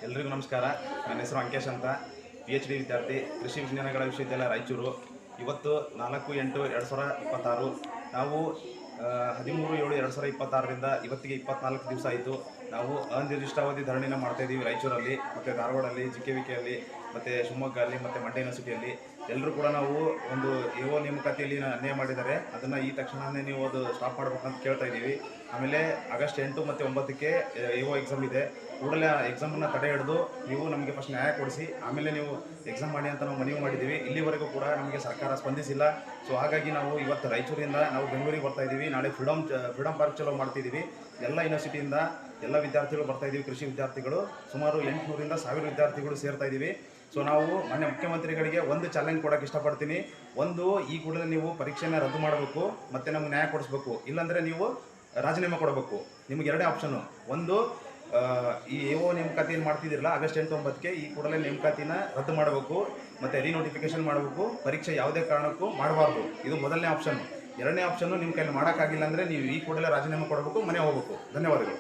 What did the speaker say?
ಎಲ್ರಿಗೂ ನಮಸ್ಕಾರ. ನನ್ನ ಹೆಸರು ಅಂಕೇಶ್ ಅಂತ, PhD ವಿದ್ಯಾರ್ಥಿ, ಕೃಷಿ ವಿಜ್ಞಾನಗಳ ವಿಶ್ವವಿದ್ಯಾಲಯ ರಾಯಚೂರು. ಇವತ್ತು 4/8/2026. ನಾವು 13/7/2026ರಿಂದ ಇವತ್ತಿಗೆ 24 ದಿವಸ ಆಯಿತು. ನಾವು ಅನಿರ್ದಿಷ್ಟಾವಧಿ ಧರಣಿನ ಮಾಡ್ತಾಯಿದ್ದೀವಿ ರಾಯಚೂರಲ್ಲಿ, ಮತ್ತು ಧಾರವಾಡಲ್ಲಿ, JKVKಯಲ್ಲಿ, ಮತ್ತು ಶಿವಮೊಗ್ಗಲ್ಲಿ, ಮತ್ತು ಮಂಡ್ಯ ಯೂನಿವರ್ಸಿಟಿಯಲ್ಲಿ. ಎಲ್ಲರೂ ಕೂಡ ನಾವು ಒಂದು AO ನೇಮಕಾತಿಯಲ್ಲಿ ಅನ್ಯಾಯ ಮಾಡಿದ್ದಾರೆ, ಅದನ್ನು ಈ ತಕ್ಷಣವೇ ನೀವು ಅದು ಸ್ಟಾಪ್ ಮಾಡ್ಬೇಕಂತ ಕೇಳ್ತಾ ಇದ್ದೀವಿ. ಆಮೇಲೆ ಆಗಸ್ಟ್ 8 ಮತ್ತು 9ಕ್ಕೆ AO ಎಕ್ಸಾಮ್ ಇದೆ. ಕೂಡಲೇ ಆ ಎಕ್ಸಾಮನ್ನು ತಡೆ ಹಿಡಿದು ನೀವು ನಮಗೆ ಫಸ್ಟ್ ನ್ಯಾಯ ಕೊಡಿಸಿ ಆಮೇಲೆ ನೀವು ಎಕ್ಸಾಮ್ ಮಾಡಿ ಅಂತ ನಾವು ಮನವಿ ಮಾಡಿದ್ದೀವಿ. ಇಲ್ಲಿವರೆಗೂ ಕೂಡ ನಮಗೆ ಸರ್ಕಾರ ಸ್ಪಂದಿಸಿಲ್ಲ. ಸೊ ಹಾಗಾಗಿ ನಾವು ಇವತ್ತು ರಾಯಚೂರಿಂದ ನಾವು ಬೆಂಗಳೂರಿಗೆ ಬರ್ತಾ ಇದ್ದೀವಿ. ನಾಳೆ ಫ್ರೀಡಮ್ ಪಾರ್ಕ್ ಚಲೋ ಮಾಡ್ತಿದ್ದೀವಿ. ಎಲ್ಲ ಯೂನಿವರ್ಸಿಟಿಯಿಂದ ಎಲ್ಲ ವಿದ್ಯಾರ್ಥಿಗಳು ಬರ್ತಾ ಇದ್ದೀವಿ. ಕೃಷಿ ವಿದ್ಯಾರ್ಥಿಗಳು ಸುಮಾರು 800ರಿಂದ 1000 ವಿದ್ಯಾರ್ಥಿಗಳು ಸೇರ್ತಾ ಇದ್ದೀವಿ. ಸೊ ನಾವು ಮಾನ್ಯ ಮುಖ್ಯಮಂತ್ರಿಗಳಿಗೆ ಒಂದು ಚಾಲೆಂಜ್ ಕೊಡೋಕ್ಕೆ ಇಷ್ಟಪಡ್ತೀನಿ. ಒಂದು, ಈ ಕೂಡಲೇ ನೀವು ಪರೀಕ್ಷೆನ ರದ್ದು ಮಾಡಬೇಕು ಮತ್ತು ನಮ್ಗೆ ನ್ಯಾಯ ಕೊಡಿಸ್ಬೇಕು. ಇಲ್ಲಾಂದರೆ ನೀವು ರಾಜೀನಾಮೆ ಕೊಡಬೇಕು. ನಿಮಗೆ ಎರಡೇ ಆಪ್ಷನು. ಒಂದು, ಈ AO ನೇಮಕಾತಿ ಏನು ಮಾಡ್ತಿದ್ದೀರಲ್ಲ ಆಗಸ್ಟ್ 8, 9ಕ್ಕೆ ಈ ಕೂಡಲೇ ನೇಮಕಾತಿನ ರದ್ದು ಮಾಡಬೇಕು ಮತ್ತು ರೀನೋಟಿಫಿಕೇಷನ್ ಮಾಡಬೇಕು. ಪರೀಕ್ಷೆ ಯಾವುದೇ ಕಾರಣಕ್ಕೂ ಮಾಡಬಾರ್ದು. ಇದು ಮೊದಲನೇ ಆಪ್ಷನ್ನು. ಎರಡನೇ ಆಪ್ಷನ್ನು, ನಿಮ್ಮ ಕೈಲಿ ಮಾಡೋಕ್ಕಾಗಿಲ್ಲ ಅಂದರೆ ನೀವು ಈ ಕೂಡಲೇ ರಾಜೀನಾಮೆ ಕೊಡಬೇಕು, ಮನೆ ಹೋಗಬೇಕು. ಧನ್ಯವಾದಗಳು.